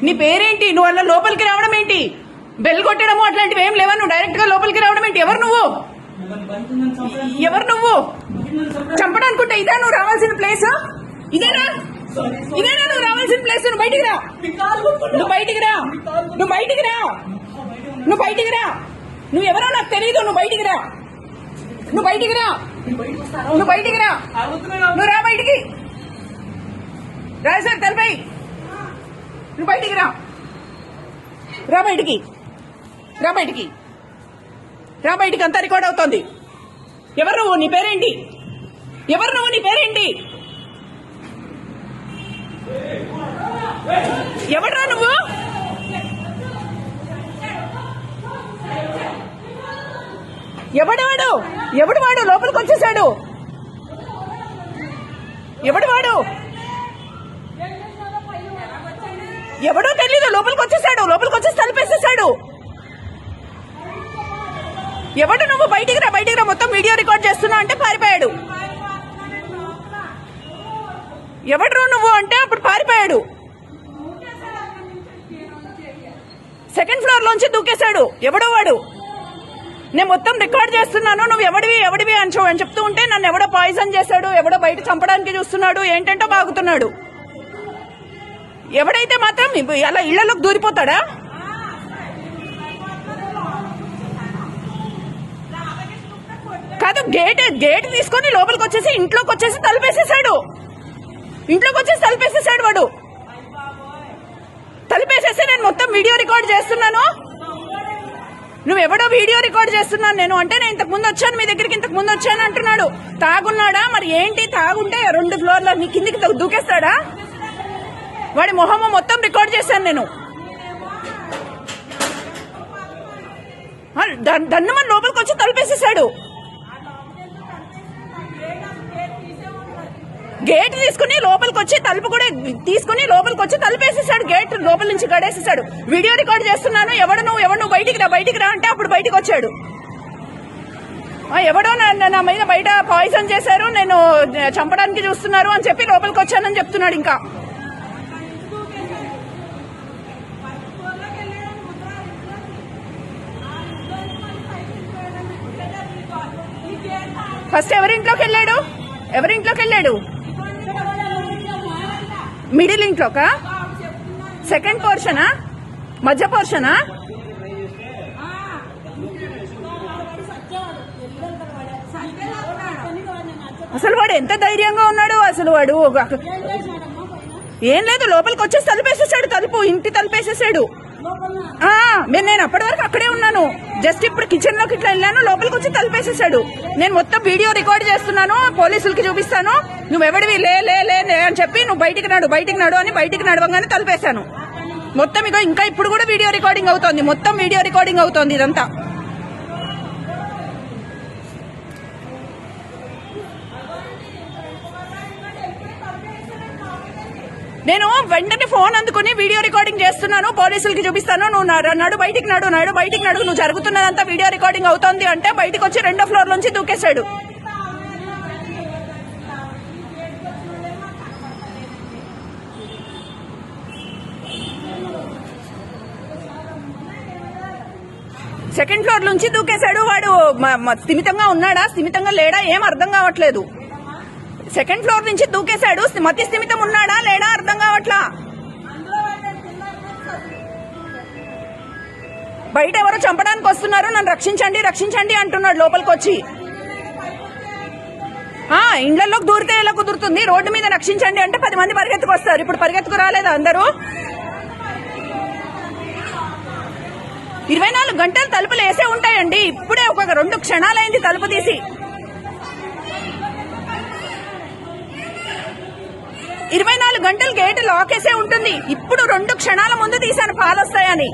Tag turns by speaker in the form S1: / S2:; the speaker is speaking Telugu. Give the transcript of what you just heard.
S1: నీ పేరేంటి? నువ్వు అలా లోపలికి రావడం ఏంటి? బెల్ కొట్టడము అట్లాంటివి ఏం లేవా? నువ్వు డైరెక్ట్ గా లోపలికి రావడం ఏంటి? ఎవరు నువ్వు? ఎవరు నువ్వు? చంపడానుకుంటే ఇదే నువ్వు రావాల్సిన ప్లేస్? ఇదేనా నువ్వు రావాల్సిన ప్లేస్? నువ్వు బయటికి రా, నువ్వు బయటికి రా, నువ్వు బయటికి రా, నువ్వు బయటికి రా. నువ్వెవరో నాకు తెలియదు. నువ్వు బయటికి రా, నువ్వు బయటికి రా, నువ్వు బయటికి రా, నువ్వు రా బయటికి. రాజేశ్వర్ తలపై నువ్వు బయటికి రా, రా బయటికి, రా బయటికి, రా బయటికి. అంతా రికార్డ్ అవుతోంది. ఎవరు నువ్వు? నీ పేరేంటి? ఎవరు నువ్వు? నీ పేరేంటి? ఎవడ్రా నువ్వు? ఎవడు వాడు? లోపలికి వచ్చేసాడు. ఎవడు వాడు? ఎవడో తెలీదు. లోపలికి వచ్చేసాడు. లోపలికి వచ్చేసి తలుపేసేసాడు. ఎవడు నువ్వు? బయటికి రా, బయటికి రా. మొత్తం వీడియో రికార్డ్ చేస్తున్నా అంటే పారిపోయాడు. ఎవడు నువ్వు అంటే అప్పుడు పారిపోయాడు. సెకండ్ ఫ్లోర్ లోంచి దూకేశాడు. ఎవడో వాడు. నేను మొత్తం రికార్డ్ చేస్తున్నాను. నువ్వు ఎవడివి అని చెప్తూ ఉంటే నన్ను ఎవడో పాయిజన్ చేశాడు, ఎవడో బయట చంపడానికి చూస్తున్నాడు, ఏంటంటో బాగుతున్నాడు. ఎవడైతే మాత్రం అలా ఇళ్లలోకి దూరిపోతాడా? కాదు, గేట్ తీసుకొని లోపలికి వచ్చేసి ఇంట్లోకి వచ్చేసి తలుపేసేసాడు. వాడు తలుపేసేసి నేను మొత్తం వీడియో రికార్డ్ చేస్తున్నాను. నువ్వెవడో వీడియో రికార్డ్ చేస్తున్నాను నేను అంటే నేను ఇంతకు ముందు వచ్చాను, మీ దగ్గరికి ఇంతకు ముందు వచ్చాను అంటున్నాడు. తాగున్నాడా? మరి ఏంటి? తాగుంటే 2 ఫ్లోర్ల నీ కిందికి దూకేస్తాడా? వాడి మొహము మొత్తం రికార్డ్ చేశాను నేను. దన్నుమని లోపలికి వచ్చి తలుపేసేసాడు. గేట్ తీసుకుని లోపలికి వచ్చి తలుపు కూడా తీసుకుని లోపలికి వచ్చి తలుపేసేసాడు. గేట్ లోపల నుంచి గడేసేసాడు. వీడియో రికార్డ్ చేస్తున్నాను. ఎవడు నువ్వు? బయటికి రా అంటే అప్పుడు బయటికి వచ్చాడు. ఎవడో నా మీద బయట పాయిజన్ చేశారు, నేను చంపడానికి చూస్తున్నారు అని చెప్పి లోపలికి వచ్చానని చెప్తున్నాడు. ఇంకా ఫస్ట్ ఎవరింట్లోకి వెళ్ళాడు? మిడిల్ ఇంట్లోకా? సెకండ్ పోర్షనా? మధ్య పోర్షనా? అసలు వాడు ఎంత ధైర్యంగా ఉన్నాడు అసలు. వాడు ఏం లేదు, లోపలికి వచ్చేసి తలుపేసేసాడు. ఇంటి తలుపేసేసాడు. నేను అప్పటి వరకు అక్కడే ఉన్నాను. జస్ట్ ఇప్పుడు కిచెన్ లోకి ఇట్లా వెళ్ళాను, లోపలికి వచ్చి తలుపేసేసాడు. నేను మొత్తం వీడియో రికార్డ్ చేస్తున్నాను, పోలీసులకి చూపిస్తాను. నువ్వెవడివి? లే అని చెప్పి నువ్వు బయటికి నాడు అని బయటికి నడవంగానే తలుపేశాను. మొత్తం ఇంకా ఇప్పుడు కూడా వీడియో రికార్డింగ్ అవుతోంది. మొత్తం వీడియో రికార్డింగ్ అవుతోంది ఇదంతా. నేను వెంటనే ఫోన్ అందుకుని వీడియో రికార్డింగ్ చేస్తున్నాను, పోలీసులకి చూపిస్తాను. నువ్వు నడు బయటికి నడు. నువ్వు జరుగుతున్నదంతా వీడియో రికార్డింగ్ అవుతోంది అంటే బయటకు వచ్చి 2వ ఫ్లోర్ నుంచి దూకేశాడు. సెకండ్ ఫ్లోర్ నుంచి దూకేశాడు. వాడు స్థిమితంగా ఉన్నాడా, స్థిమితంగా లేడా ఏం అర్థం కావట్లేదు. సెకండ్ ఫ్లోర్ నుంచి దూకేశాడు. మతి స్థిమితం ఉన్నాడా లేడా అర్థం కావట్లా. బయట ఎవరో చంపడానికి వస్తున్నారు, నన్ను రక్షించండి అంటున్నాడు లోపలికి వచ్చి. ఇండ్లలోకి దూరితే ఎలా కుదురుతుంది? రోడ్డు మీద రక్షించండి అంటే 10 మంది పరిగెత్తుకు వస్తారు. ఇప్పుడు పరిగెత్తుకు రాలేదా అందరూ? 24 గంటలు తలుపులు వేసే ఉంటాయండి. ఇప్పుడే ఒక 2 క్షణాలైంది తలుపు తీసి. 24 గంటలు గేట్ లాక్ వేసే ఉంటుంది. ఇప్పుడు 2 క్షణాల ముందు తీశాను పాలు వస్తాయని.